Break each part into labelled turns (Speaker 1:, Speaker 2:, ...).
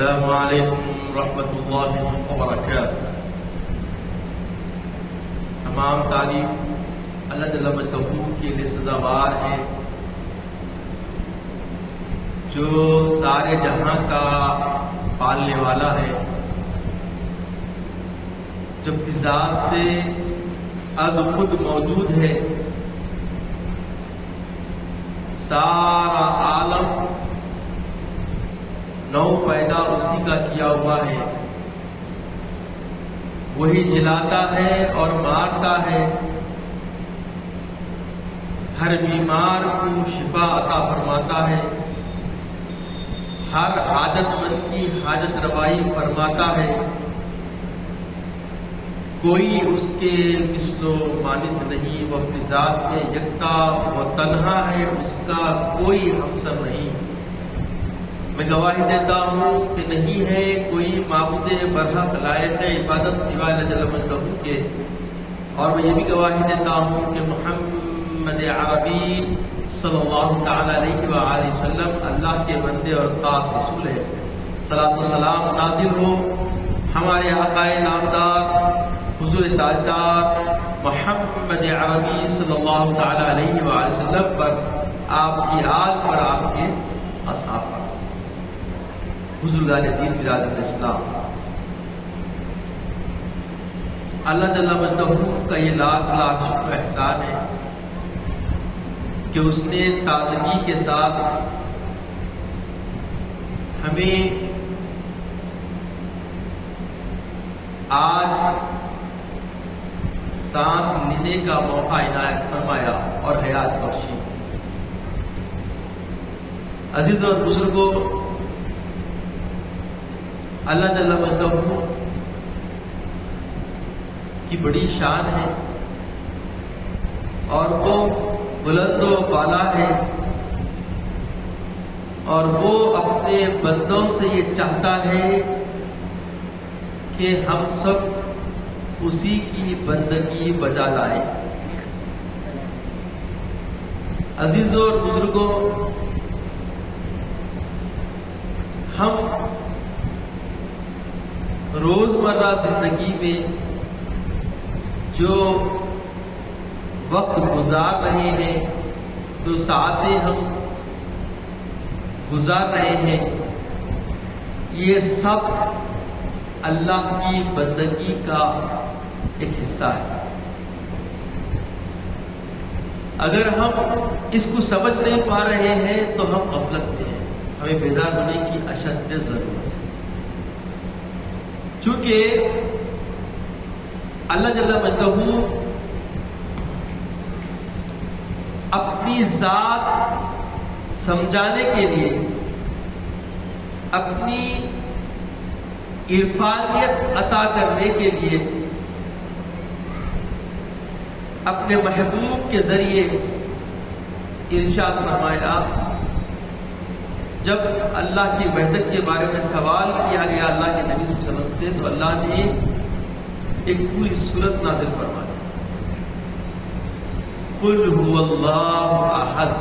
Speaker 1: السلام علیکم ورحمۃ اللہ وبرکاتہ۔ تمام تعریف اللہ جل مجدہ کے لیے سزاوار ہے جو سارے جہاں کا پالنے والا ہے، جو ذات سے از خود موجود ہے، سارا عالم نو پیدا اسی کا کیا ہوا ہے، وہی جلاتا ہے اور مارتا ہے، ہر بیمار کو شفا عطا فرماتا ہے، ہر حاجت مند کی حاجت روائی فرماتا ہے، کوئی اس کے مثل و مانند نہیں، وہ اپنی ذات میں یکتا و تنہا ہے، اس کا کوئی ہمسر نہیں۔ میں گواہی دیتا ہوں کہ نہیں ہے کوئی معبود برحق لائق عبادت سوائے اللہ جل مجدہ کے، اور میں یہ بھی گواہی دیتا ہوں کہ محمد عربی صلی اللہ تعالی علیہ وآلہ وسلم اللہ کے بندے اور خاص رسول ہے۔ صلاۃ و سلام نازل ہو ہمارے آقا نامدار حضور تاجدار محمد عربی صلی اللہ تعالی علیہ وآلہ وسلم پر، آپ کی آل پر، آپ کے اصحاب پر، بزرگان دین برادر اسلام۔ اللہ جل مجدہ کا یہ لاکھ لاکھ شکر و احسان ہے کہ اس نے تازگی کے ساتھ ہمیں آج سانس لینے کا موقع عنایت فرمایا اور حیات بخشی۔ عزیز اور بزرگوں، اللہ جل مجدہ کی بڑی شان ہے اور وہ بلند و بالا ہے، اور وہ اپنے بندوں سے یہ چاہتا ہے کہ ہم سب اسی کی بندگی بجا لائیں۔ عزیزوں اور بزرگوں، ہم روزمرہ زندگی میں جو وقت گزار رہے ہیں، جو ساعتیں ہم گزار رہے ہیں، یہ سب اللہ کی بندگی کا ایک حصہ ہے۔ اگر ہم اس کو سمجھ نہیں پا رہے ہیں تو ہم غفلت میں ہیں، ہمیں بیدار ہونے کی اشد ضرورت ہے۔ چونکہ اللہ جل مجدہ اپنی ذات سمجھانے کے لیے، اپنی عرفانیت عطا کرنے کے لیے، اپنے محبوب کے ذریعے ارشاد فرمایا، جب اللہ کی وحدت کے بارے میں سوال کیا گیا اللہ کے نبی صلی اللہ علیہ وسلم سے، تو اللہ نے ایک پوری سورت نازل فرمائی، قل هو اللہ احد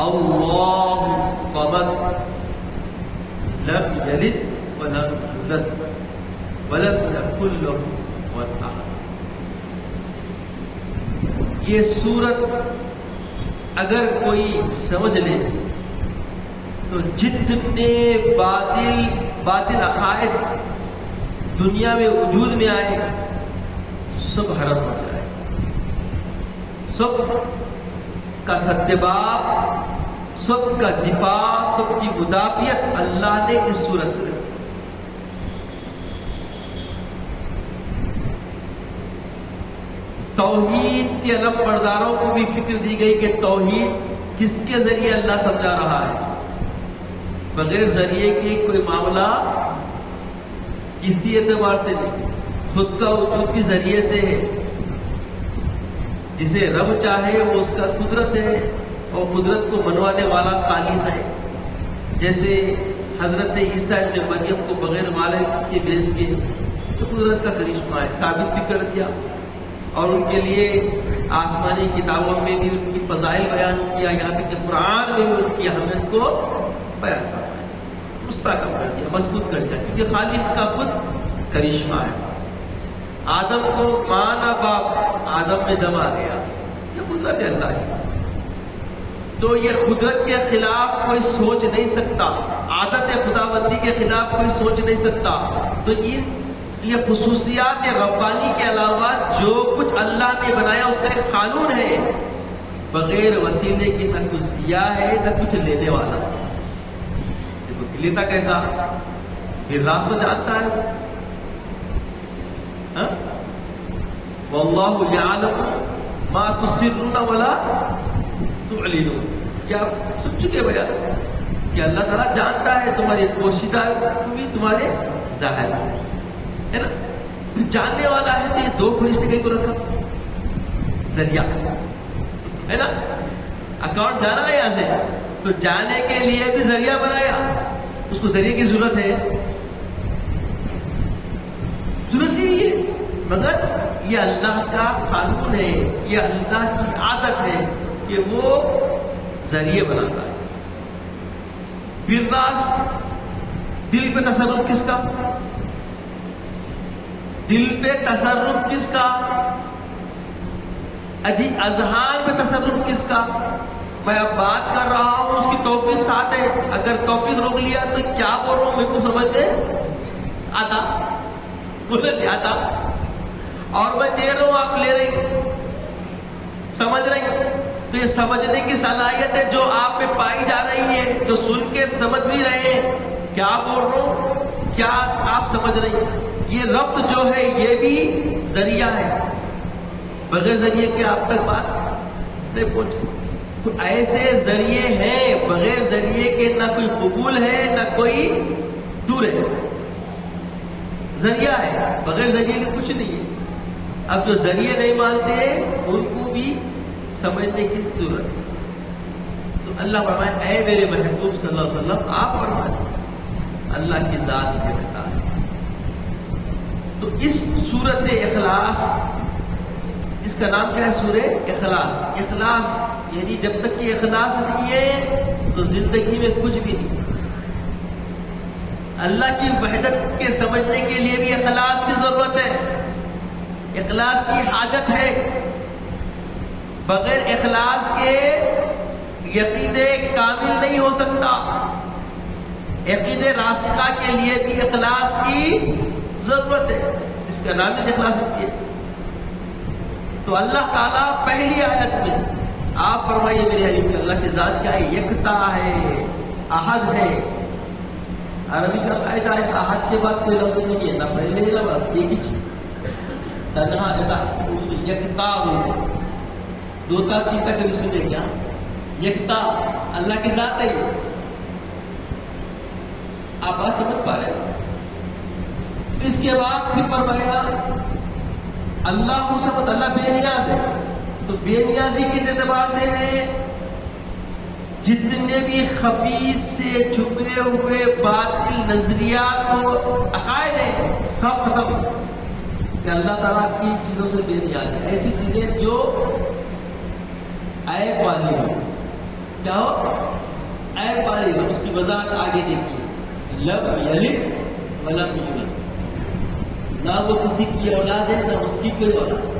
Speaker 1: اللہ الصمد لم یلد ولم یولد ولم یکن له کفوا احد۔ یہ سورت اگر کوئی سمجھ لے تو جتنے باطل عقائد دنیا میں وجود میں آئے سب حرف ہو جائے، سب کا ستباب، سب کا دفاع، سب کی مدافعت اللہ نے اس صورت میں۔ توحید کے علم برداروں کو بھی فکر دی گئی کہ توحید کس کے ذریعے اللہ سمجھا رہا ہے، بغیر ذریعے کے کوئی معاملہ کسی اعتبار سے نہیں، خود کا وجود کے ذریعے سے ہے۔ جسے رب چاہے وہ اس کا قدرت ہے، اور قدرت کو منوانے والا خالق ہے۔ جیسے حضرت عیسیٰ ابن مریم کو بغیر والد کے بھیج کے تو قدرت کا کرشمہ ہے، ثابت بھی کر دیا، اور ان کے لیے آسمانی کتابوں میں بھی ان کی فضائل بیان کیا، یہاں تک کہ قرآن میں بھی ان کی اہمیت کو بیان کرا۔ مستحکم کر دیا، مضبوط کر دیا، کیونکہ خالق کا خود کرشمہ ہے۔ آدم کو ماں نہ باپ، آدم میں دم آ گیا، یہ قدرت اللہ ہے۔ تو یہ قدرت کے خلاف کوئی سوچ نہیں سکتا، عادت خداوندی کے خلاف کوئی سوچ نہیں سکتا۔ تو یہ خصوصیات ربانی کے علاوہ جو کچھ اللہ نے بنایا اس کا ایک قانون ہے، بغیر وسیلے کے نہ کچھ دیا ہے نہ کچھ لینے والا ہے۔ دیکھو لیتا کیسا، پھر راز تو جانتا ہے، واللہ یعلم ما تسرون ولا تعلنون۔ کیا آپ سن چکے بھیا کہ اللہ تعالیٰ جانتا ہے تمہاری پوشیدہ بھی، تمہارے ظاہر ہے نا۔ جاننے والا ہے تو یہ دو فرشتے کہیں کو رکھا، ذریعہ ہے نا، اکاؤنٹ جانا ہے یہاں سے، تو جانے کے لیے بھی ذریعہ بنایا۔ اس کو ذریعے کی ضرورت ہے، ضرورت نہیں ہے، مگر یہ اللہ کا قانون ہے، یہ اللہ کی عادت ہے کہ وہ ذریعے بناتا ہے۔ پھر راس، دل پہ تصرف کس کا؟ دل پہ تصرف کس کا؟ اذہان پہ تصرف کس کا؟ میں اب بات کر رہا ہوں، اس کی توفیق ساتھ ہے، اگر توفیق روک لیا تو کیا بول رہا ہوں میرے کو سمجھ میں آتا، بولے نہیں آتا، اور میں دے رہا ہوں آپ لے رہے ہیں، سمجھ رہے ہیں؟ تو یہ سمجھنے کی صلاحیت ہے جو آپ میں پائی جا رہی ہے، جو سن کے سمجھ بھی رہے ہیں کیا بول رہا ہوں، کیا آپ سمجھ رہے ہیں؟ یہ ربط جو ہے یہ بھی ذریعہ ہے، بغیر ذریعے کے آپ تک بات نہیں پہنچے۔ تو ایسے ذریعے ہیں، بغیر ذریعے کے نہ کوئی قبول ہے نہ کوئی دور ہے، ذریعہ ہے، بغیر ذریعے کے کچھ نہیں ہے۔ اب جو ذریعے نہیں مانتے ان کو بھی سمجھنے کی ضرورت ہے۔ تو اللہ فرمائے اے میرے محبوب صلی اللہ علیہ وسلم، آپ فرمائیں اللہ کی ذات جانتا ہے۔ تو اس سورت اخلاص، اس کا نام کیا ہے؟ سورہ اخلاص۔ اخلاص یعنی جب تک کہ اخلاص نہیں ہے تو زندگی میں کچھ بھی نہیں۔ اللہ کی وحدت کے سمجھنے کے لیے بھی اخلاص کی ضرورت ہے، اخلاص کی حاجت ہے۔ بغیر اخلاص کے یقین کامل نہیں ہو سکتا۔ یقین راسخہ کے لیے بھی اخلاص کی ضرورت ہے، اس کا نام ہی اخلاص ہے۔ تو اللہ تعالیٰ پہلی آیت میں آپ فرمائیے میرے علی کہ اللہ کی ذات کیا ہے؟ یکتا ہے، احد ہے۔ عربی کا قاعدہ ہے احد کے بعد کوئی لفظ نہیں ہے، نہ پہلے نہ بعد، ایک ہی چیز تنہا، ایسا یکتا ہو، دو تا تین تک کبھی سنے کیا؟ یکتا اللہ کی ذات ہے۔ آپ بات سمجھ پا رہے ہیں؟ اس کے بعد پھر فرمایا اللہ صفت، اللہ بے نیاز ہے۔ تو بے نیازی کے اعتبار سے ہے جتنے بھی خفیف سے چھپے ہوئے باطل نظریات و عقائد ہیں سب ختم، کہ اللہ تعالیٰ کی چیزوں سے بے نیاز ہے۔ ایسی چیزیں جو عیب والی ہو، کیا ہو؟ عیب والی ہو، اس کی وضاحت آگے دیکھیے۔ لم یلد ولم یولد، نہ وہ کسی کی اولاد ہے نہ اس کی کوئی اولاد۔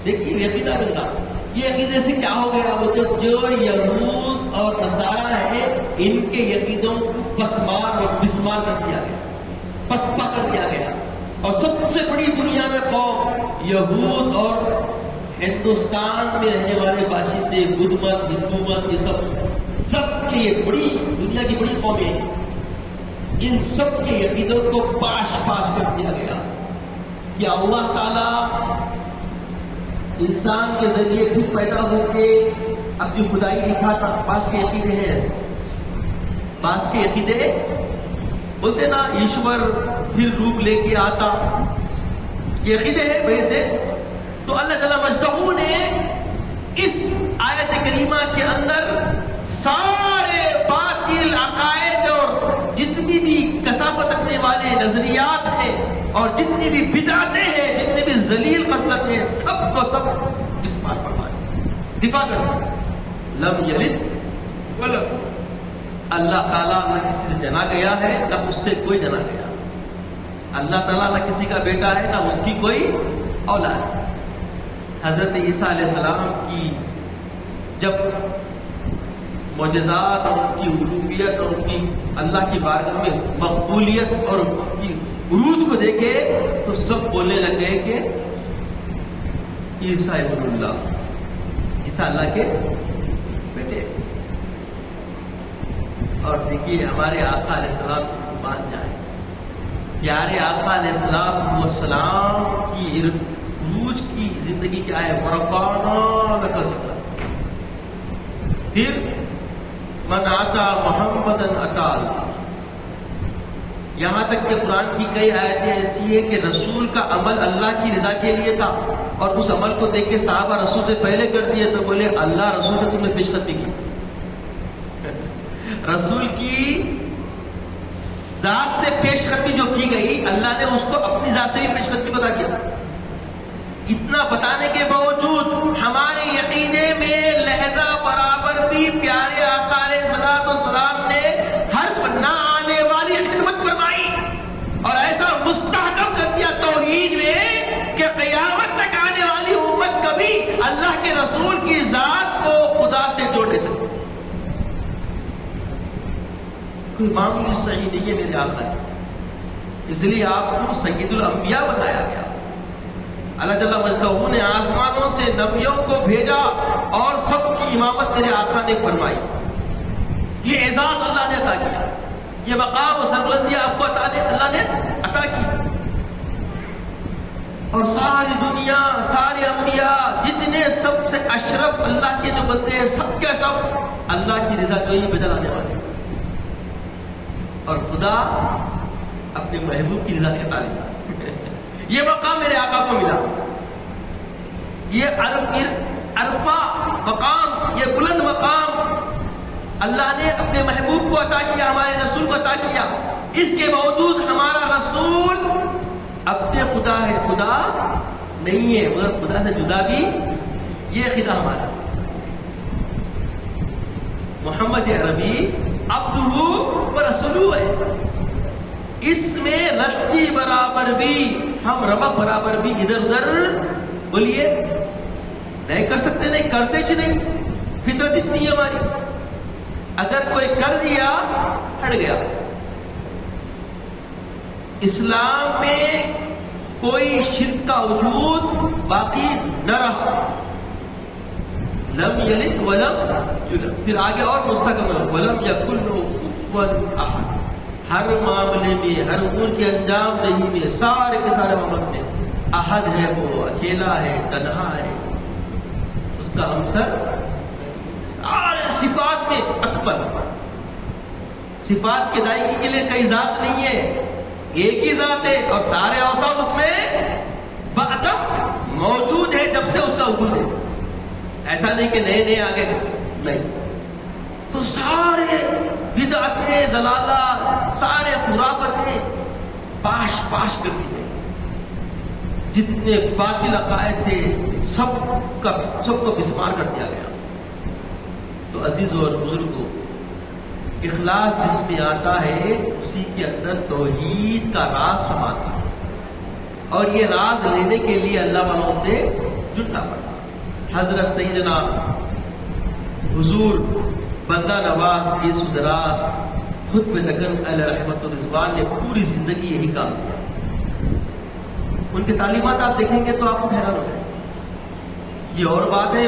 Speaker 1: دیکھیے عقیدہ بنتا، یہ عقیدے سے کیا ہو گیا؟ وہ جو یہود اور نصارہ ہیں ان کے عقیدوں کو پسمار اور بسمار کر دیا گیا، پسپا کر دیا گیا۔ اور سب سے بڑی دنیا میں قوم یہود اور ہندوستان میں رہنے والے باشندے، بدھ مت، ہندو مت، یہ سب کے یہ بڑی دنیا کی بڑی قومیں، ان سب کے عقیدوں کو پاش کر دیا گیا کہ اللہ تعالیٰ انسان کے ذریعے خود پیدا ہو کے اپنی خدائی دکھاتا۔ بعض کے عقیدے ہیں ایسے، بعض کے عقیدے بولتے نا ایشور پھر روپ لے کے آتا، یہ عقیدے ہیں ویسے۔ تو اللہ تعالیٰ مجدہ نے اس آیت کریمہ کے اندر سارے باطل عقائد اور جتنی بھی کثافت رکھنے والے نظریات ہیں اور جتنی بھی بدعتیں ہیں، جتنی بھی ذلیل خصلتیں ہیں، سب کو سب بسمار فرمائے، دفاع کرتے۔ لم یلد ولم، اللہ تعالیٰ نہ کسی سے جنا گیا ہے نہ اس سے کوئی جنا گیا. اللہ تعالیٰ نہ کسی کا بیٹا ہے نہ اس کی کوئی اولاد. حضرت عیسیٰ علیہ السلام کی جب معجزات اور ان کی الوہیت اور ان کی اللہ کی بارگاہ میں مقبولیت اور ان کی عروج کو دیکھے تو سب بولنے لگے کہ عیسیٰ ابن اللہ، عیسیٰ اللہ کے بیٹے. اور دیکھیے ہمارے آقا علیہ السلام مان جائیں، پیارے آقا علیہ السلام کی عروج کی زندگی کیا ہے؟ ورفعنا لک ذکرک. پھر من آتا محمد اتا اللہ. یہاں تک کہ قرآن کی کئی آیتیں ایسی ہیں کہ رسول کا عمل اللہ کی رضا کے لیے تھا، اور اس عمل کو دیکھ کے صحابہ رسول سے پہلے کر دیے تو بولے اللہ رسول سے تم نے پیش قدمی کی. رسول کی ذات سے پیش قدمی جو کی گئی، اللہ نے اس کو اپنی ذات سے بھی پیش قدمی بتا دیا. اتنا بتانے کے باوجود ہمارے یقینے میں لہجہ برابر بھی پیارے آقا علیہ السلام نے حرف نہ آنے والی خدمت فرمائی، اور ایسا مستحکم کر دیا توحید میں کہ قیامت تک آنے والی امت کبھی اللہ کے رسول کی ذات کو خدا سے جوڑ نہیں سکتی. کوئی معمولی صحیح نہیں ہے میرے آقا نے، اس لیے آپ کو سید الانبیاء بنایا گیا. اللہ جل مجدہ نے آسمانوں سے نبیوں کو بھیجا اور سب کی امامت میرے آقا نے فرمائی. یہ اعزاز اللہ نے عطا کیا، یہ مقام و سربلندی آپ کو اللہ نے عطا کی. اور ساری دنیا، سارے انبیاء جتنے سب سے اشرف اللہ کے جو بندے ہیں، سب کے سب اللہ کی رضا جو ہی بدل آنے والے، اور خدا اپنے محبوب کی رضا کے طالب. یہ مقام میرے آقا کو ملا، یہ عرفہ مقام، یہ بلند مقام اللہ نے اپنے محبوب کو عطا کیا، ہمارے رسول کو عطا کیا. اس کے باوجود ہمارا رسول اپنے خدا ہے، خدا نہیں ہے، مگر خدا سے جدا بھی. یہ خدا ہمارا محمد عربی عبدہ و رسولہ ہے. اس میں رشتی برابر بھی، ہم رمق برابر بھی ادھر ادھر بولیے نہیں کر سکتے، نہیں کرتے چ نہیں. فطرت اتنی ہے ہماری، اگر کوئی کر دیا ہٹ گیا. اسلام میں کوئی شرک کا وجود باقی نہ رہا. لم یلد ولم یولد. پھر آگے اور مستقبل ولم یکن لہ کفوا احد. ہر معاملے میں، ہر امور کے انجام دہی میں، سارے کے سارے معاملے میں احد ہے، وہ اکیلا ہے، تنہا ہے، اس کا ہمسر. سارے صفات میں اکبر. صفات کی ادائیگی کے لیے کئی ذات نہیں ہے، ایک ہی ذات ہے، اور سارے اوصاف اس میں بعدم موجود ہے جب سے اس کا وجود ہے. ایسا نہیں کہ نئے نئے آگے نہیں. تو سارے بدعتیں، ضلالات، سارے خرافاتیں پاش پاش کر دی گئی. جتنے باطل عقائد تھے سب کو بسمار کر دیا گیا. تو عزیزوں اور بزرگوں، اخلاص جس میں آتا ہے اسی کے اندر توحید کا راز سماتا ہے، اور یہ راز لینے کے لیے اللہ والوں سے جٹنا پڑتا. حضرت سیدنا حضور بندہ نواز یسوع دراز خطب دکن علیہ رحمت الرضوان نے پوری زندگی یہی کام کیا. ان کی تعلیمات آپ دیکھیں گے تو آپ کو حیران ہو جائے. یہ اور بات ہے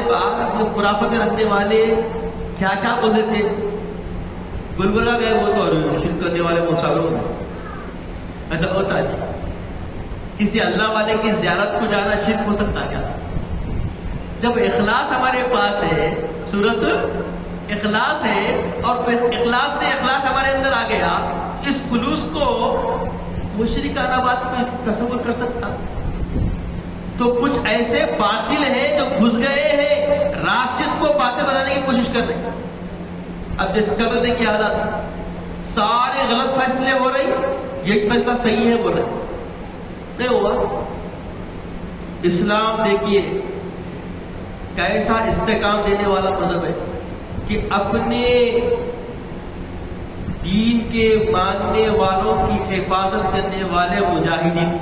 Speaker 1: جو خرافتیں رکھنے والے کیا کیا بول دیتے. گلگلا گئے وہ تو شرک کرنے والے مسافروں میں ایسا ہوتا ہے. کسی اللہ والے کی زیارت کو جانا شرک ہو سکتا کیا؟ جب اخلاص ہمارے پاس ہے، صورت اخلاص ہے، اور اخلاص سے اخلاص ہمارے اندر آ گیا، اس خلوص کو مشرکانہ بات کو تصور کر سکتا؟ تو کچھ ایسے باطل ہیں جو گھس گئے ہیں، راسخ کو باطل بنانے کی کوشش کر رہے ہیں. اب جیسے چل رہے کی حالات، سارے غلط فیصلے ہو رہی، یہ فیصلہ صحیح ہے بول رہے نہیں ہوا. اسلام دیکھیے کیسا استحکام دینے والا مذہب ہے کہ اپنے دین کے ماننے والوں کی حفاظت کرنے والے مجاہدین،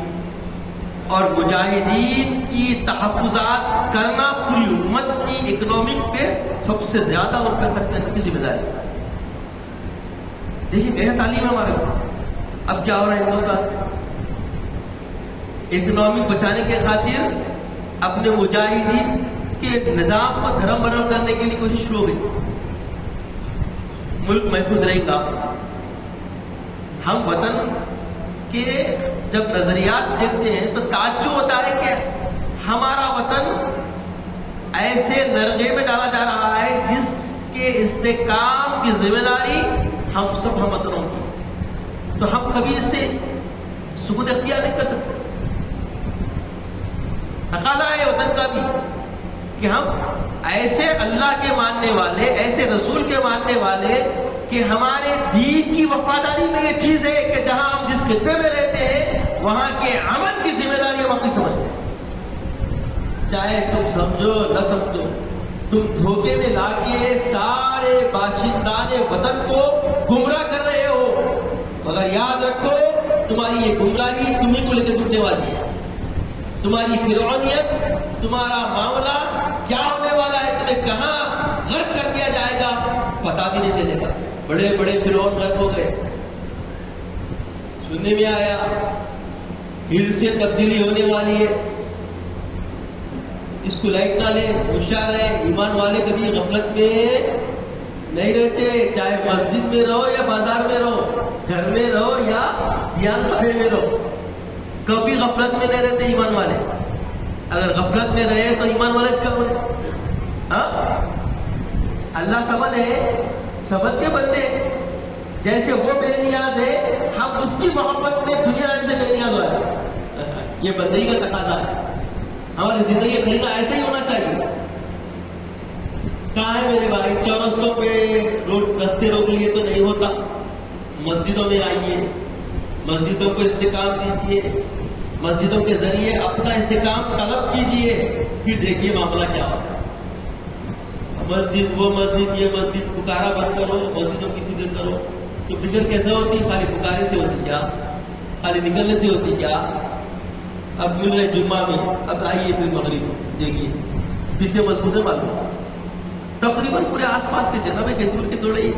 Speaker 1: اور مجاہدین کی تحفظات کرنا پوری امت کی اکنامک پہ سب سے زیادہ ان پہ خرچ کرنے کی ذمہ داری ہے۔ دیکھیے کیا تعلیم ہے ہمارے کو۔ اب کیا ہو رہا ہے ہندوستان؟ اکنامک بچانے کے خاطر اپنے مجاہدین کے نظام کو دھرم برہم کرنے کے لیے کوشش شروع ہو گئی۔ ملک محفوظ رہے گا۔ ہم وطن کے جب نظریات دیکھتے ہیں تو تعجب ہوتا ہے کہ ہمارا وطن ایسے نرغے میں ڈالا جا رہا ہے جس کے استحکام کی ذمہ داری ہم سب ہم وطنوں کی، تو ہم کبھی اس سے سبوت اختیار نہیں کر سکتے۔ تقاضا ہے وطن کا بھی کہ ہم ایسے اللہ کے ماننے والے، ایسے رسول کے ماننے والے کہ ہمارے دین کی وفاداری میں یہ چیز ہے کہ جہاں ہم جس خطے میں رہتے ہیں وہاں کے عمل کی ذمہ داری ہم اپنی سمجھتے ہیں، چاہے تم سمجھو نہ سمجھو۔ تم دھوکے میں لا کے سارے باشندان وطن کو گمراہ کر رہے ہو، مگر یاد رکھو تمہاری یہ گمراہی تمہیں کو لے کے ڈوبنے والی ہے۔ تمہاری فرعونیت، تمہارا معاملہ کیا ہونے والا ہے، تمہیں کہاں غرق کر دیا جائے گا پتا بھی نہیں چلے گا۔ بڑے بڑے فرعون غرق ہو گئے، سننے میں آیا ہل سے تبدیلی ہونے والی ہے۔ اس کو لائٹ نہ لے، ہوشیار ہے۔ ایمان والے کبھی غفلت میں نہیں رہتے، چاہے مسجد میں رہو یا بازار میں رہو، گھر میں رہو یا دیان خانے میں رہو، کبھی غفلت میں نہیں رہتے ایمان والے۔ اگر غفلت میں رہے تو ایمان والے کب ہوئے؟ ہاں، اللہ سمجھ ہے، سمجھ کے بندے جیسے وہ بے نیاز ہے، ہم اس کی محبت میں دنیا سے بے نیاز ہوئے۔ یہ بندگی کا تقاضا ہے۔ ہماری زندگی خریدنا ایسے ہی ہونا چاہیے۔ کہاں ہے میرے بھائی؟ چورستوں پہ رستے روک لیے تو نہیں ہوتا، مسجدوں میں آئیے، مسجدوں کو استحکام دیجیے، مسجدوں کے ذریعے اپنا استحکام طلب کیجیے، پھر دیکھیے معاملہ کیا ہوتا ہے۔ مسجد وہ مسجد یہ مسجد، پکارا بند کرو، مسجدوں کی فکر کرو۔ تو فکر کیسے ہوتی؟ خالی پکارے سے ہوتی کیا؟ خالی نکلنے سے ہوتی کیا؟ اب مل رہے جمعہ میں، اب آئیے پھر مغرب دیکھیے کتنے مضبوط ہے معلوم۔ تقریباً پورے آس پاس کے جگہ میں کھجور کے توڑے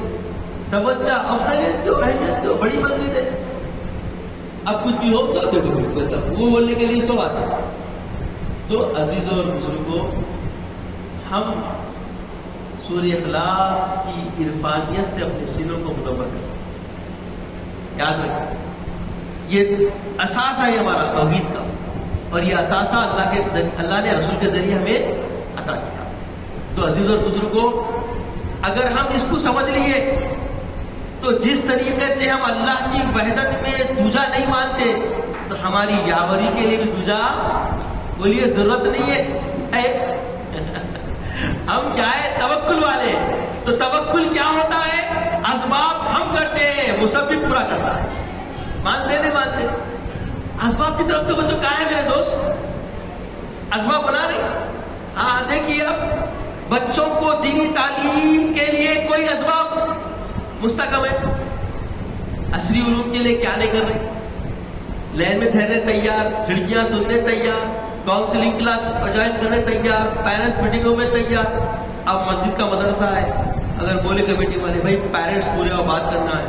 Speaker 1: توجہ، اب خیریت دو، اہمیت دو، بڑی مسجد ہے۔ اب کچھ بھی ہو تو وہ بولنے کے لیے سب آتے ہیں۔ تو عزیزوں اور بزرگوں، ہم سورہ اخلاص کی عرفانیت سے اپنے سینوں کو منور کریں۔ یاد رکھیں یہ اثاثہ ہے ہمارا توحید کا، اور یہ اثاثہ اللہ نے رسول کے ذریعے ہمیں عطا کیا۔ تو عزیز اور بزرگوں، اگر ہم اس کو سمجھ لیے تو جس طریقے سے ہم اللہ کی وحدت میں دوجا نہیں مانتے، تو ہماری یاوری کے لیے بھی دوجا بولیے ضرورت نہیں ہے۔ ہم کیا ہے؟ توکل والے۔ تو توکل کیا ہوتا ہے؟ اسباب ہم کرتے ہیں، مسبب پورا کرتا ہے۔ مانتے نہیں مانتے؟ اسباب کی طرف توجہ کہاں ہے میرے دوست؟ اسباب بنا رہے۔ ہاں دیکھیے، اب بچوں کو دینی تعلیم کے لیے کوئی اسباب مستحکم ہے؟ عصری علوم کے لیے کیا نہیں کر رہے؟ لائن میں ٹھہرنے تیار، کھڑکیاں سننے تیار، کاؤنسلنگ کلاس جوائن کرنے تیار، پیرنٹس میٹنگوں میں تیار۔ اب مسجد کا مدرسہ ہے، اگر بولے کمیٹی والے بھائی پیرنٹس پورے اور بات کرنا ہے،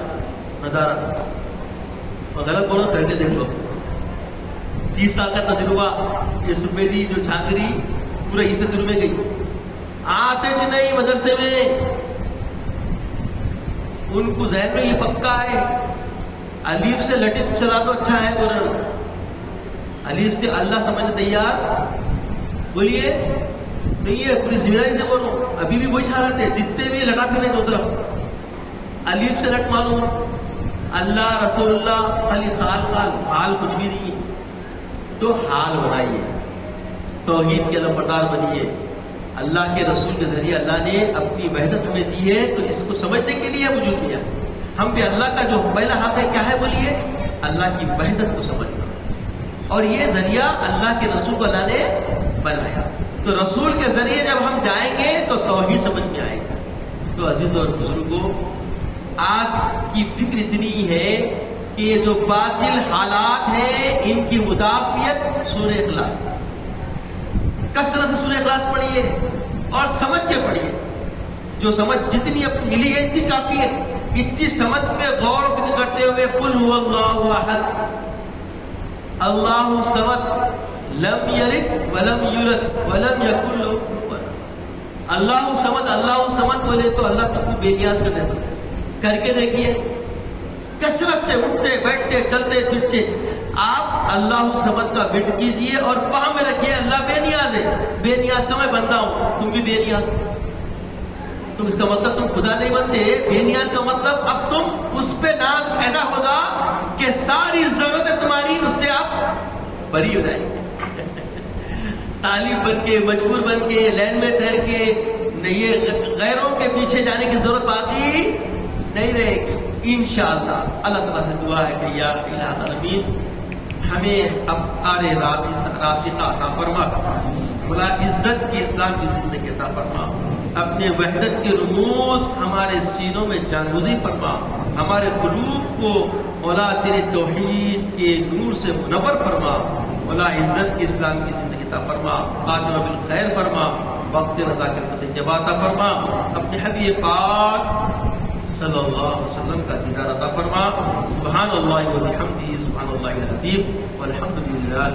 Speaker 1: نظارہ غلط بولو کر کے دیکھ لو۔ 30 سال کا تجربہ، یہ سفیدی جو جھانکری پورے اس تجربے میں گئی، آتے چ نہیں مدرسے میں، ان کو ذہن میں یہ پکا ہے الف سے لٹف چلا تو اچھا ہے، قرآن الف سے اللہ سمجھنے تیار بولیے نہیں ہے، پوری ذمہ داری سے بولو۔ ابھی بھی وہی حالت ہے، جتنے بھی لٹا پھرے دو طرف الف سے لٹ معلوم، اللہ رسول اللہ، خالی حال کچھ بھی نہیں ہے۔ تو حال بنائیے، توحید کے لمبردار بنیے۔ اللہ کے رسول کے ذریعے اللہ نے اپنی وحدت ہمیں دی ہے، تو اس کو سمجھنے کے لیے وجود دیا۔ ہم بھی اللہ کا جو پہلا حق ہے کیا ہے بولیے؟ اللہ کی وحدت کو سمجھنا، اور یہ ذریعہ اللہ کے رسول کو اللہ نے بنایا۔ تو رسول کے ذریعے جب ہم جائیں گے تو توحید سمجھ میں آئے گا۔ تو عزیز اور بزرگوں، آج کی فکر اتنی ہے کہ یہ جو باطل حالات ہیں ان کی مدافعت سورہ اخلاص، کثرت سے سورہ اخلاص پڑھیے اور سمجھ کے پڑھیے. جو سمجھ جتنی اپنی ملی ہے اتنی کافی ہے. اتنی سمجھ پہ غور و فکر کرتے ہوئے قل هو اللہ احد اللہ الصمد لم یلد ولم یولد ولم یکن له کفوا احد. اللہ الصمد بولے تو اللہ تم کو بے نیاز کر دیتا. کر کے دیکھیے کثرت سے اٹھتے بیٹھتے چلتے پھرتے آپ اللہ الصمد کا بیٹ کیجئے اور فہم میں رکھیے اللہ بے نیاز ہے. بے نیاز کا میں بندہ ہوں، تم بھی بے نیاز. تم اس کا مطلب تم خدا نہیں بنتے. بے نیاز کا مطلب اب تم اس پہ ناز ایسا ہوگا کہ ساری ضرورتیں تمہاری اس سے آپ بری ہو جائیں گے. طالب بن کے مجبور بن کے لین میں تیر کے یہ غیروں کے پیچھے جانے کی ضرورت باقی نہیں رہے گی انشاءاللہ. اللہ تعالیٰ سے دعا ہے کہ یا الہ العالمین ہمیں افکار راسخہ عطا فرما، بلا عزت کی اسلام کی زندگی عطا فرما. اپنے وحدت کے رموز ہمارے سینوں میں جانگزی فرما. ہمارے قلوب کو مولا تیرے توحید کے نور سے منور فرما. مولا عزت کی اسلام کی زندگی عطا فرما. خاتمہ بالخیر فرما. وقت رضا کے جواب عطا فرما. اپنے حبیب پاک صلی اللہ علیہ وسلم کا دیدار عطا فرما. سبحان اللہ و بحمدہ سبحان اللہ العظیم والحمد للہ.